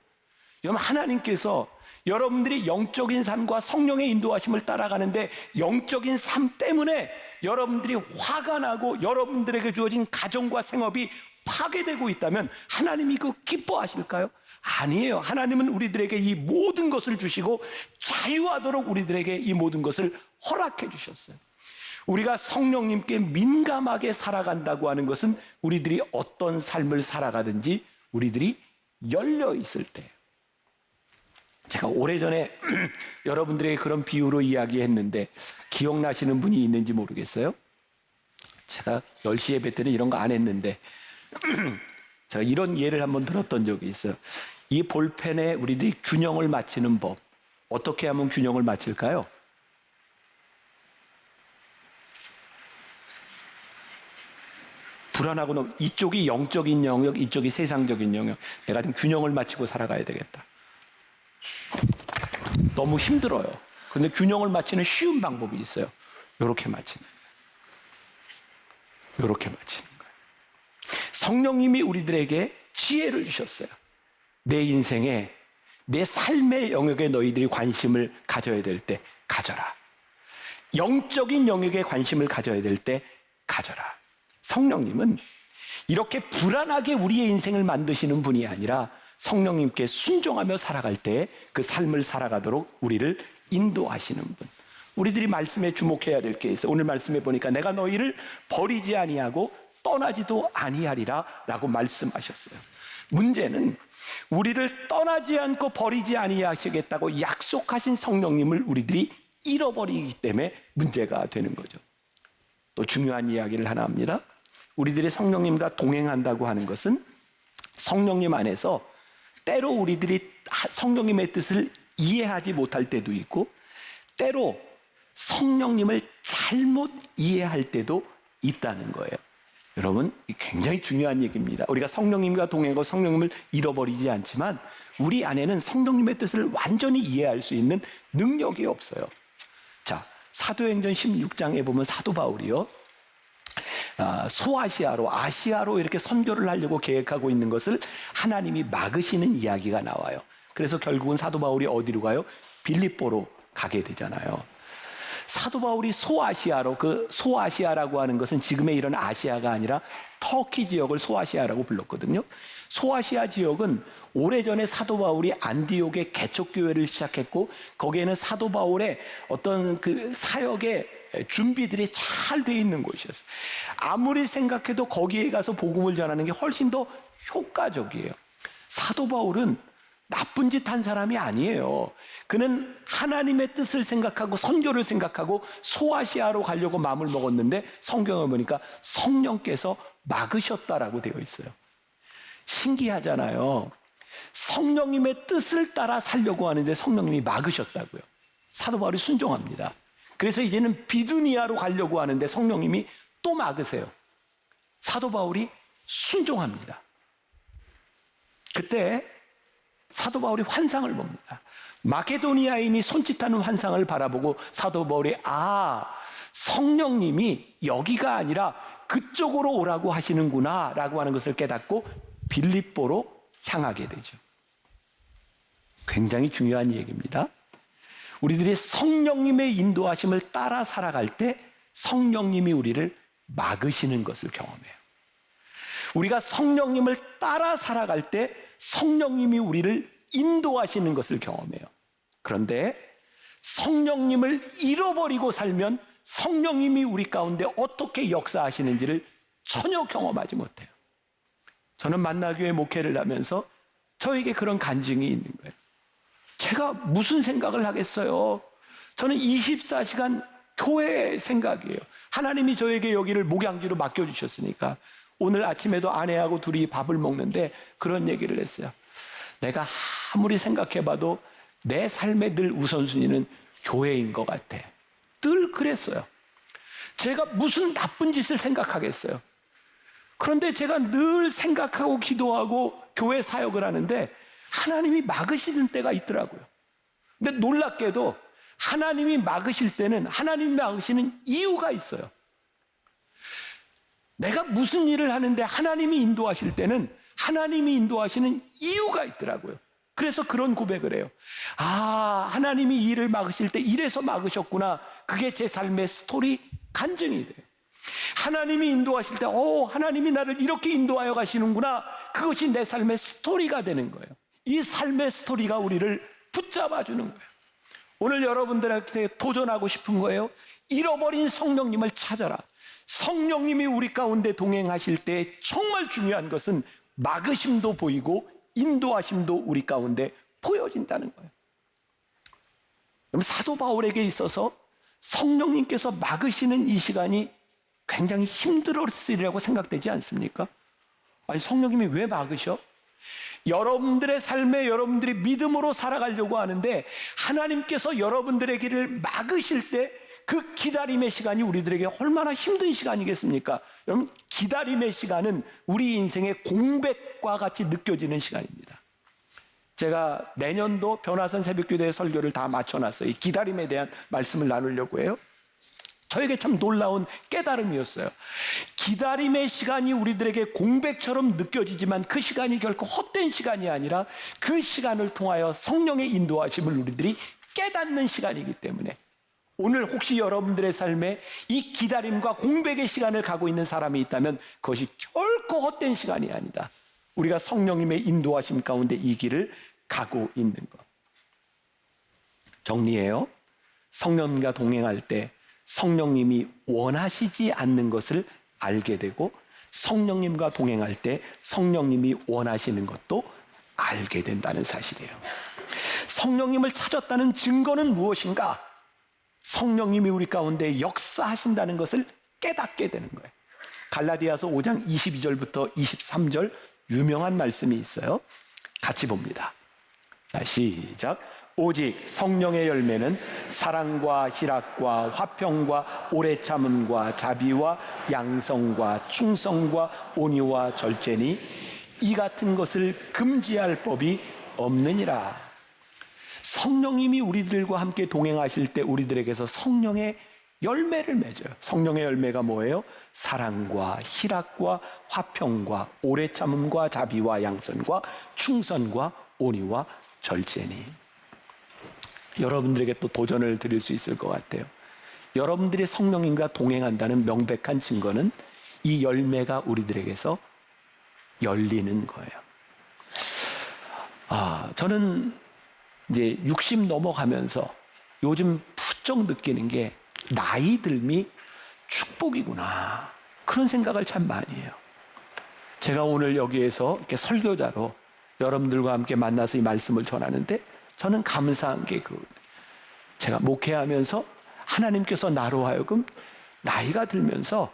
여러분 하나님께서 여러분들이 영적인 삶과 성령의 인도하심을 따라가는데 영적인 삶 때문에 여러분들이 화가 나고 여러분들에게 주어진 가정과 생업이 파괴되고 있다면 하나님이 그 기뻐하실까요? 아니에요. 하나님은 우리들에게 이 모든 것을 주시고 자유하도록 우리들에게 이 모든 것을 허락해 주셨어요. 우리가 성령님께 민감하게 살아간다고 하는 것은 우리들이 어떤 삶을 살아가든지 우리들이 열려 있을 때. 제가 오래전에 여러분들에게 그런 비유로 이야기했는데 기억나시는 분이 있는지 모르겠어요. 제가 10시 예배 때는 이런 거 안 했는데 제가 이런 예를 한번 들었던 적이 있어요. 이 볼펜에 우리들이 균형을 맞추는 법, 어떻게 하면 균형을 맞출까요? 불안하고 너무 이쪽이 영적인 영역, 이쪽이 세상적인 영역. 내가 좀 균형을 맞추고 살아가야 되겠다. 너무 힘들어요. 그런데 균형을 맞추는 쉬운 방법이 있어요. 이렇게 맞추는 거예요. 이렇게 맞추는 거예요. 성령님이 우리들에게 지혜를 주셨어요. 내 인생에, 내 삶의 영역에 너희들이 관심을 가져야 될 때 가져라. 영적인 영역에 관심을 가져야 될 때 가져라. 성령님은 이렇게 불안하게 우리의 인생을 만드시는 분이 아니라 성령님께 순종하며 살아갈 때 그 삶을 살아가도록 우리를 인도하시는 분. 우리들이 말씀에 주목해야 될 게 있어요. 오늘 말씀에 보니까 내가 너희를 버리지 아니하고 떠나지도 아니하리라 라고 말씀하셨어요. 문제는 우리를 떠나지 않고 버리지 아니하시겠다고 약속하신 성령님을 우리들이 잃어버리기 때문에 문제가 되는 거죠. 또 중요한 이야기를 하나 합니다. 우리들이 성령님과 동행한다고 하는 것은 성령님 안에서 때로 우리들이 성령님의 뜻을 이해하지 못할 때도 있고 때로 성령님을 잘못 이해할 때도 있다는 거예요. 여러분, 굉장히 중요한 얘기입니다. 우리가 성령님과 동행하고 성령님을 잃어버리지 않지만 우리 안에는 성령님의 뜻을 완전히 이해할 수 있는 능력이 없어요. 자, 사도행전 16장에 보면 사도 바울이요, 소아시아로, 아시아로 이렇게 선교를 하려고 계획하고 있는 것을 하나님이 막으시는 이야기가 나와요. 그래서 결국은 사도 바울이 어디로 가요? 빌립보로 가게 되잖아요. 사도 바울이 소아시아로, 그 소아시아라고 하는 것은 지금의 이런 아시아가 아니라 터키 지역을 소아시아라고 불렀거든요. 소아시아 지역은 오래전에 사도 바울이 안디옥의 개척교회를 시작했고 거기에는 사도 바울의 어떤 그 사역의 준비들이 잘 돼 있는 곳이었어요. 아무리 생각해도 거기에 가서 복음을 전하는 게 훨씬 더 효과적이에요. 사도 바울은 나쁜 짓 한 사람이 아니에요. 그는 하나님의 뜻을 생각하고 선교를 생각하고 소아시아로 가려고 마음을 먹었는데 성경을 보니까 성령께서 막으셨다라고 되어 있어요. 신기하잖아요. 성령님의 뜻을 따라 살려고 하는데 성령님이 막으셨다고요. 사도 바울이 순종합니다. 그래서 이제는 비두니아로 가려고 하는데 성령님이 또 막으세요. 사도 바울이 순종합니다. 그때 사도 바울이 환상을 봅니다. 마케도니아인이 손짓하는 환상을 바라보고 사도 바울이 성령님이 여기가 아니라 그쪽으로 오라고 하시는구나 라고 하는 것을 깨닫고 빌립보로 향하게 되죠. 굉장히 중요한 얘기입니다. 우리들이 성령님의 인도하심을 따라 살아갈 때 성령님이 우리를 막으시는 것을 경험해요. 우리가 성령님을 따라 살아갈 때 성령님이 우리를 인도하시는 것을 경험해요. 그런데 성령님을 잃어버리고 살면 성령님이 우리 가운데 어떻게 역사하시는지를 전혀 경험하지 못해요. 저는 만나교회 목회를 하면서 저에게 그런 간증이 있는 거예요. 제가 무슨 생각을 하겠어요? 저는 24시간 교회 생각이에요. 하나님이 저에게 여기를 목양지로 맡겨주셨으니까 오늘 아침에도 아내하고 둘이 밥을 먹는데 그런 얘기를 했어요. 내가 아무리 생각해봐도 내 삶의 늘 우선순위는 교회인 것 같아. 늘 그랬어요. 제가 무슨 나쁜 짓을 생각하겠어요. 그런데 제가 늘 생각하고 기도하고 교회 사역을 하는데 하나님이 막으시는 때가 있더라고요. 근데 놀랍게도 하나님이 막으실 때는 하나님이 막으시는 이유가 있어요. 내가 무슨 일을 하는데 하나님이 인도하실 때는 하나님이 인도하시는 이유가 있더라고요. 그래서 그런 고백을 해요. 아, 하나님이 이 일을 막으실 때 이래서 막으셨구나. 그게 제 삶의 스토리 간증이 돼요. 하나님이 인도하실 때 하나님이 나를 이렇게 인도하여 가시는구나. 그것이 내 삶의 스토리가 되는 거예요. 이 삶의 스토리가 우리를 붙잡아 주는 거예요. 오늘 여러분들한테 도전하고 싶은 거예요. 잃어버린 성령님을 찾아라. 성령님이 우리 가운데 동행하실 때 정말 중요한 것은 막으심도 보이고 인도하심도 우리 가운데 보여진다는 거예요. 그럼 사도 바울에게 있어서 성령님께서 막으시는 이 시간이 굉장히 힘들었으리라고 생각되지 않습니까? 아니, 성령님이 왜 막으셔? 여러분들의 삶에 여러분들이 믿음으로 살아가려고 하는데 하나님께서 여러분들의 길을 막으실 때 그 기다림의 시간이 우리들에게 얼마나 힘든 시간이겠습니까? 여러분, 기다림의 시간은 우리 인생의 공백과 같이 느껴지는 시간입니다. 제가 내년도 변화선 새벽기도회 설교를 다 맞춰놨어요. 이 기다림에 대한 말씀을 나누려고 해요. 저에게 참 놀라운 깨달음이었어요. 기다림의 시간이 우리들에게 공백처럼 느껴지지만 그 시간이 결코 헛된 시간이 아니라 그 시간을 통하여 성령의 인도하심을 우리들이 깨닫는 시간이기 때문에 오늘 혹시 여러분들의 삶에 이 기다림과 공백의 시간을 가고 있는 사람이 있다면 그것이 결코 헛된 시간이 아니다. 우리가 성령님의 인도하심 가운데 이 길을 가고 있는 것. 정리해요. 성령님과 동행할 때 성령님이 원하시지 않는 것을 알게 되고 성령님과 동행할 때 성령님이 원하시는 것도 알게 된다는 사실이에요. 성령님을 찾았다는 증거는 무엇인가? 성령님이 우리 가운데 역사하신다는 것을 깨닫게 되는 거예요. 갈라디아서 5장 22절부터 23절 유명한 말씀이 있어요. 같이 봅니다. 자, 시작. 오직 성령의 열매는 사랑과 희락과 화평과 오래 참음과 자비와 양성과 충성과 온유와 절제니 이 같은 것을 금지할 법이 없느니라. 성령님이 우리들과 함께 동행하실 때 우리들에게서 성령의 열매를 맺어요. 성령의 열매가 뭐예요? 사랑과 희락과 화평과 오래 참음과 자비와 양선과 충성과 온유와 절제니. 여러분들에게 또 도전을 드릴 수 있을 것 같아요. 여러분들이 성령님과 동행한다는 명백한 증거는 이 열매가 우리들에게서 열리는 거예요. 저는 이제 60 넘어가면서 요즘 부쩍 느끼는 게 나이 들미 축복이구나. 그런 생각을 참 많이 해요. 제가 오늘 여기에서 이렇게 설교자로 여러분들과 함께 만나서 이 말씀을 전하는데 저는 감사한 게 제가 목회하면서 하나님께서 나로 하여금 나이가 들면서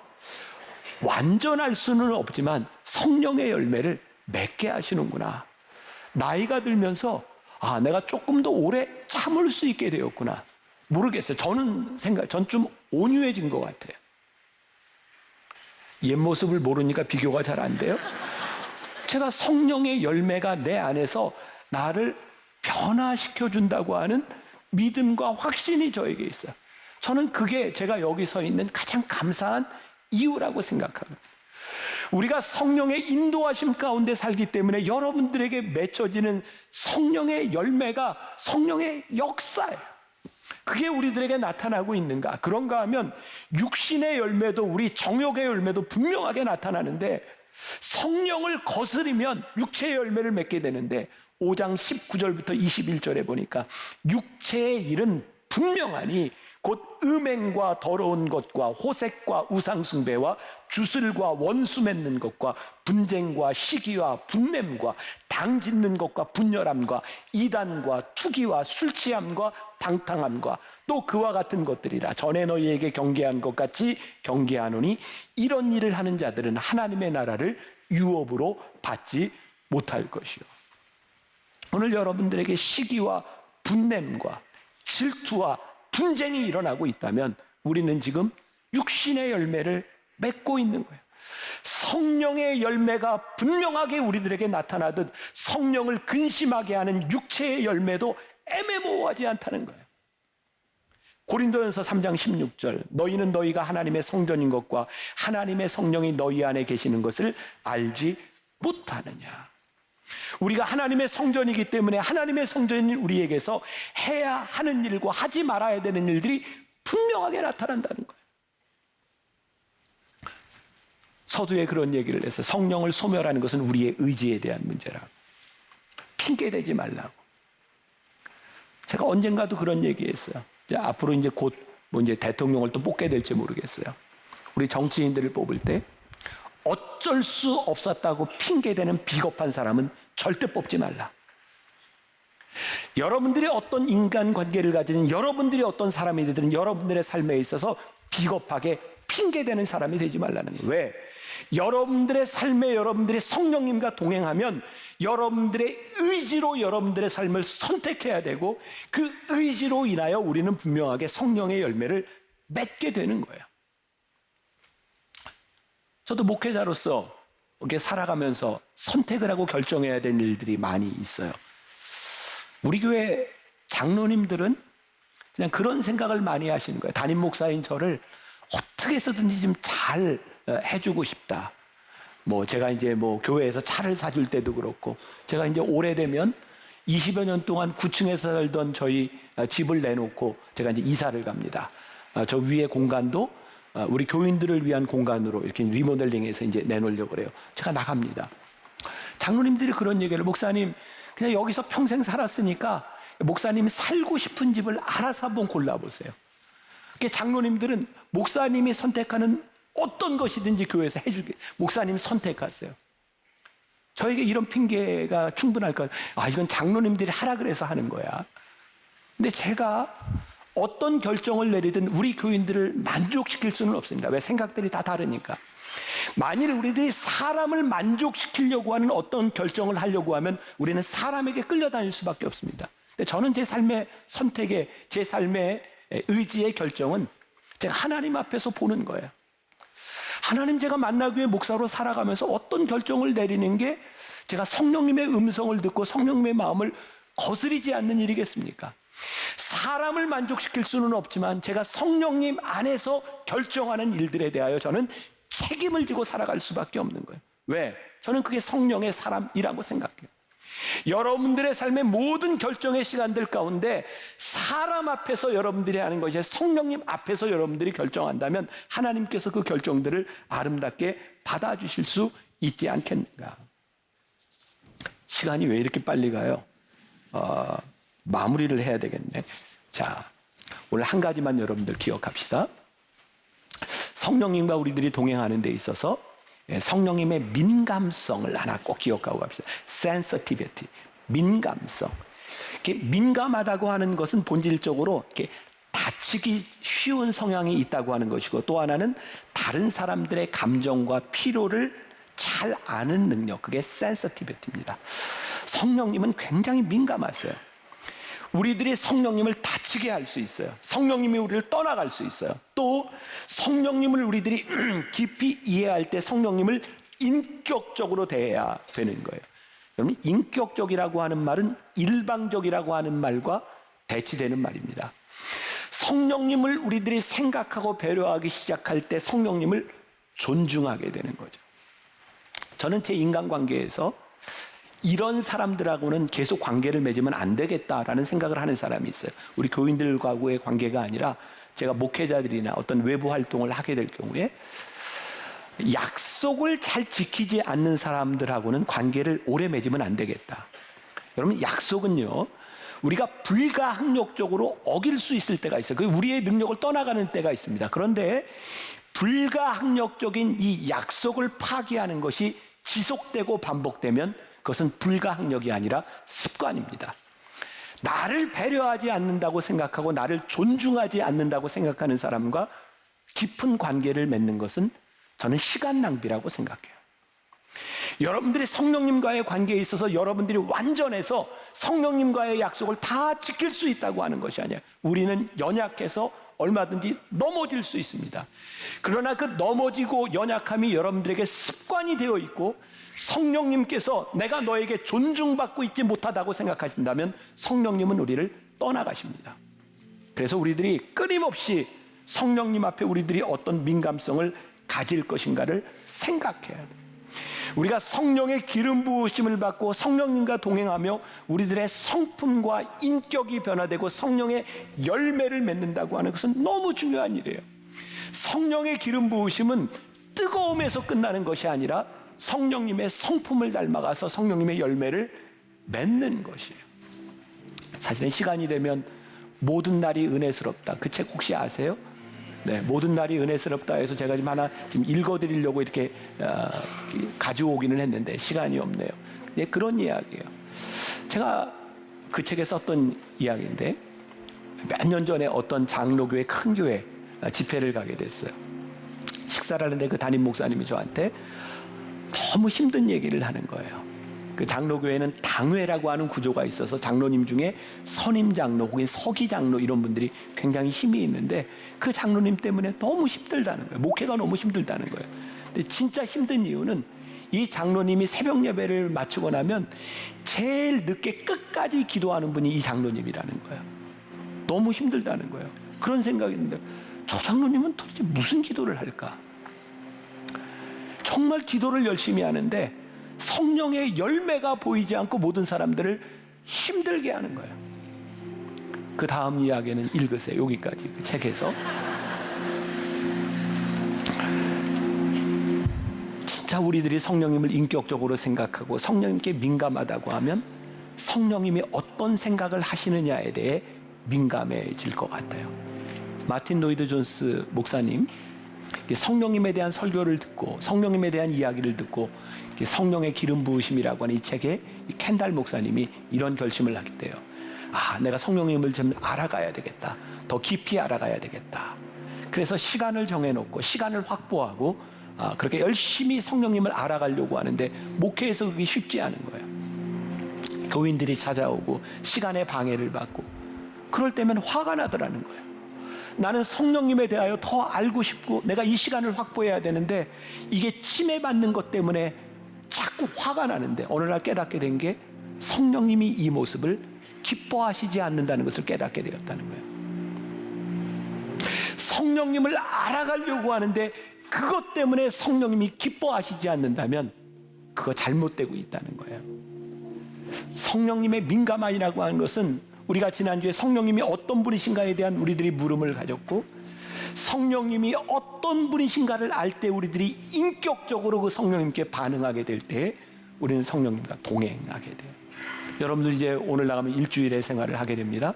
완전할 수는 없지만 성령의 열매를 맺게 하시는구나. 나이가 들면서 내가 조금 더 오래 참을 수 있게 되었구나. 모르겠어요. 전 좀 온유해진 것 같아요. 옛 모습을 모르니까 비교가 잘 안 돼요. 제가 성령의 열매가 내 안에서 나를 변화시켜 준다고 하는 믿음과 확신이 저에게 있어요. 저는 그게 제가 여기 서 있는 가장 감사한 이유라고 생각합니다. 우리가 성령의 인도하심 가운데 살기 때문에 여러분들에게 맺혀지는 성령의 열매가 성령의 역사예요. 그게 우리들에게 나타나고 있는가? 그런가 하면 육신의 열매도 우리 정욕의 열매도 분명하게 나타나는데 성령을 거스르면 육체의 열매를 맺게 되는데 5장 19절부터 21절에 보니까 육체의 일은 분명하니 곧 음행과 더러운 것과 호색과 우상숭배와 주술과 원수 맺는 것과 분쟁과 시기와 분냄과 당 짓는 것과 분열함과 이단과 투기와 술취함과 방탕함과 또 그와 같은 것들이라. 전에 너희에게 경계한 것 같이 경계하노니 이런 일을 하는 자들은 하나님의 나라를 유업으로 받지 못할 것이요. 오늘 여러분들에게 시기와 분냄과 질투와 분쟁이 일어나고 있다면 우리는 지금 육신의 열매를 맺고 있는 거예요. 성령의 열매가 분명하게 우리들에게 나타나듯 성령을 근심하게 하는 육체의 열매도 애매모호하지 않다는 거예요. 고린도전서 3장 16절 너희는 너희가 하나님의 성전인 것과 하나님의 성령이 너희 안에 계시는 것을 알지 못하느냐. 우리가 하나님의 성전이기 때문에 하나님의 성전인 우리에게서 해야 하는 일과 하지 말아야 되는 일들이 분명하게 나타난다는 거예요. 서두에 그런 얘기를 해서 성령을 소멸하는 것은 우리의 의지에 대한 문제라고. 핑계대지 말라고. 제가 언젠가도 그런 얘기했어요. 이제 앞으로 이제 곧 뭐 이제 대통령을 또 뽑게 될지 모르겠어요. 우리 정치인들을 뽑을 때 어쩔 수 없었다고 핑계대는 비겁한 사람은 절대 뽑지 말라. 여러분들이 어떤 인간관계를 가지는 여러분들이 어떤 사람이 되든 여러분들의 삶에 있어서 비겁하게 핑계대는 사람이 되지 말라는 거예요. 왜? 여러분들의 삶에 여러분들이 성령님과 동행하면 여러분들의 의지로 여러분들의 삶을 선택해야 되고 그 의지로 인하여 우리는 분명하게 성령의 열매를 맺게 되는 거예요. 저도 목회자로서 이렇게 살아가면서 선택을 하고 결정해야 되는 일들이 많이 있어요. 우리 교회 장로님들은 그냥 그런 생각을 많이 하시는 거예요. 담임 목사인 저를 어떻게 해서든지 좀 잘 해주고 싶다. 뭐 제가 이제 뭐 교회에서 차를 사줄 때도 그렇고 제가 이제 오래되면 20여 년 동안 9층에서 살던 저희 집을 내놓고 제가 이제 이사를 갑니다. 저 위에 공간도 우리 교인들을 위한 공간으로 이렇게 리모델링해서 이제 내놓으려고 그래요. 제가 나갑니다. 장로님들이 그런 얘기를 목사님 그냥 여기서 평생 살았으니까 목사님이 살고 싶은 집을 알아서 한번 골라보세요. 장로님들은 목사님이 선택하는 어떤 것이든지 교회에서 해줄게. 목사님 선택하세요. 저에게 이런 핑계가 충분할까요? 이건 장로님들이 하라 그래서 하는 거야. 근데 제가 어떤 결정을 내리든 우리 교인들을 만족시킬 수는 없습니다. 왜? 생각들이 다 다르니까. 만일 우리들이 사람을 만족시키려고 하는 어떤 결정을 하려고 하면 우리는 사람에게 끌려다닐 수밖에 없습니다. 근데 저는 제 삶의 선택에, 제 삶의 의지의 결정은 제가 하나님 앞에서 보는 거예요. 하나님 제가 만나기 위해 목사로 살아가면서 어떤 결정을 내리는 게 제가 성령님의 음성을 듣고 성령님의 마음을 거스리지 않는 일이겠습니까? 사람을 만족시킬 수는 없지만 제가 성령님 안에서 결정하는 일들에 대하여 저는 책임을 지고 살아갈 수밖에 없는 거예요. 왜? 저는 그게 성령의 사람이라고 생각해요. 여러분들의 삶의 모든 결정의 시간들 가운데 사람 앞에서 여러분들이 하는 것이 성령님 앞에서 여러분들이 결정한다면 하나님께서 그 결정들을 아름답게 받아주실 수 있지 않겠는가. 시간이 왜 이렇게 빨리 가요? 마무리를 해야 되겠네. 자, 오늘 한 가지만 여러분들 기억합시다. 성령님과 우리들이 동행하는 데 있어서 성령님의 민감성을 하나 꼭 기억하고 갑시다. sensitivity, 민감성. 민감하다고 하는 것은 본질적으로 이렇게 다치기 쉬운 성향이 있다고 하는 것이고 또 하나는 다른 사람들의 감정과 필요를 잘 아는 능력, 그게 sensitivity입니다. 성령님은 굉장히 민감하세요. 우리들이 성령님을 다치게 할 수 있어요. 성령님이 우리를 떠나갈 수 있어요. 또 성령님을 우리들이 깊이 이해할 때 성령님을 인격적으로 대해야 되는 거예요. 여러분, 인격적이라고 하는 말은 일방적이라고 하는 말과 대치되는 말입니다. 성령님을 우리들이 생각하고 배려하기 시작할 때 성령님을 존중하게 되는 거죠. 저는 제 인간관계에서 이런 사람들하고는 계속 관계를 맺으면 안 되겠다라는 생각을 하는 사람이 있어요. 우리 교인들과의 관계가 아니라 제가 목회자들이나 어떤 외부 활동을 하게 될 경우에 약속을 잘 지키지 않는 사람들하고는 관계를 오래 맺으면 안 되겠다. 여러분, 약속은요, 우리가 불가항력적으로 어길 수 있을 때가 있어요. 그게 우리의 능력을 떠나가는 때가 있습니다. 그런데 불가항력적인 이 약속을 파기하는 것이 지속되고 반복되면 그것은 불가항력이 아니라 습관입니다. 나를 배려하지 않는다고 생각하고 나를 존중하지 않는다고 생각하는 사람과 깊은 관계를 맺는 것은 저는 시간 낭비라고 생각해요. 여러분들이 성령님과의 관계에 있어서 여러분들이 완전해서 성령님과의 약속을 다 지킬 수 있다고 하는 것이 아니에요. 우리는 연약해서 얼마든지 넘어질 수 있습니다. 그러나 그 넘어지고 연약함이 여러분들에게 습관이 되어 있고 성령님께서 내가 너에게 존중받고 있지 못하다고 생각하신다면 성령님은 우리를 떠나가십니다. 그래서 우리들이 끊임없이 성령님 앞에 우리들이 어떤 민감성을 가질 것인가를 생각해야 돼. 우리가 성령의 기름 부으심을 받고 성령님과 동행하며 우리들의 성품과 인격이 변화되고 성령의 열매를 맺는다고 하는 것은 너무 중요한 일이에요. 성령의 기름 부으심은 뜨거움에서 끝나는 것이 아니라 성령님의 성품을 닮아가서 성령님의 열매를 맺는 것이에요. 사실은 시간이 되면 모든 날이 은혜스럽다. 그 책 혹시 아세요? 네, 모든 날이 은혜스럽다 해서 제가 지금 하나 읽어드리려고 이렇게 가져오기는 했는데 시간이 없네요. 네, 그런 이야기예요. 제가 그 책에 썼던 이야기인데 몇 년 전에 어떤 장로교회 큰 교회 집회를 가게 됐어요. 식사를 하는데 그 담임 목사님이 저한테 너무 힘든 얘기를 하는 거예요. 그 장로교회는 당회라고 하는 구조가 있어서 장로님 중에 선임 장로 혹은 서기 장로 이런 분들이 굉장히 힘이 있는데 그 장로님 때문에 너무 힘들다는 거예요. 목회가 너무 힘들다는 거예요. 근데 진짜 힘든 이유는 이 장로님이 새벽 예배를 마치고 나면 제일 늦게 끝까지 기도하는 분이 이 장로님이라는 거예요. 너무 힘들다는 거예요. 그런 생각이 있는데 저 장로님은 도대체 무슨 기도를 할까? 정말 기도를 열심히 하는데 성령의 열매가 보이지 않고 모든 사람들을 힘들게 하는 거예요. 그 다음 이야기는 읽으세요. 여기까지 그 책에서. 진짜 우리들이 성령님을 인격적으로 생각하고 성령님께 민감하다고 하면 성령님이 어떤 생각을 하시느냐에 대해 민감해질 것 같아요. 마틴 로이드 존스 목사님 성령님에 대한 설교를 듣고 성령님에 대한 이야기를 듣고 성령의 기름 부으심이라고 하는 이 책에 켄달 목사님이 이런 결심을 하겠대요. 아, 내가 성령님을 좀 알아가야 되겠다. 더 깊이 알아가야 되겠다. 그래서 시간을 정해놓고 시간을 확보하고 그렇게 열심히 성령님을 알아가려고 하는데 목회에서 그게 쉽지 않은 거예요. 교인들이 찾아오고 시간에 방해를 받고 그럴 때면 화가 나더라는 거예요. 나는 성령님에 대하여 더 알고 싶고 내가 이 시간을 확보해야 되는데 이게 침해받는 것 때문에 자꾸 화가 나는데 어느 날 깨닫게 된 게 성령님이 이 모습을 기뻐하시지 않는다는 것을 깨닫게 되었다는 거예요. 성령님을 알아가려고 하는데 그것 때문에 성령님이 기뻐하시지 않는다면 그거 잘못되고 있다는 거예요. 성령님의 민감함이라고 하는 것은 우리가 지난주에 성령님이 어떤 분이신가에 대한 우리들이 물음을 가졌고 성령님이 어떤 분이신가를 알 때 우리들이 인격적으로 그 성령님께 반응하게 될 때 우리는 성령님과 동행하게 돼요. 여러분들 이제 오늘 나가면 일주일의 생활을 하게 됩니다.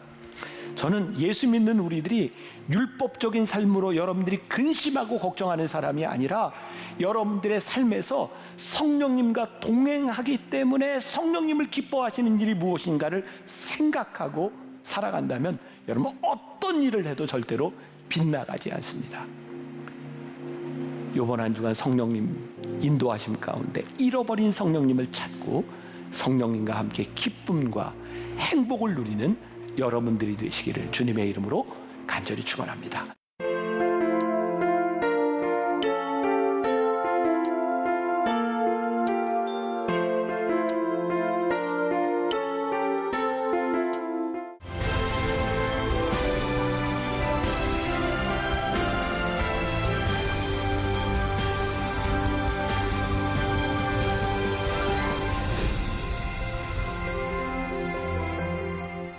저는 예수 믿는 우리들이 율법적인 삶으로 여러분들이 근심하고 걱정하는 사람이 아니라 여러분들의 삶에서 성령님과 동행하기 때문에 성령님을 기뻐하시는 일이 무엇인가를 생각하고 살아간다면 여러분 어떤 일을 해도 절대로 빗나가지 않습니다. 이번 한 주간 성령님 인도하심 가운데 잃어버린 성령님을 찾고 성령님과 함께 기쁨과 행복을 누리는 여러분들이 되시기를 주님의 이름으로 간절히 축원합니다.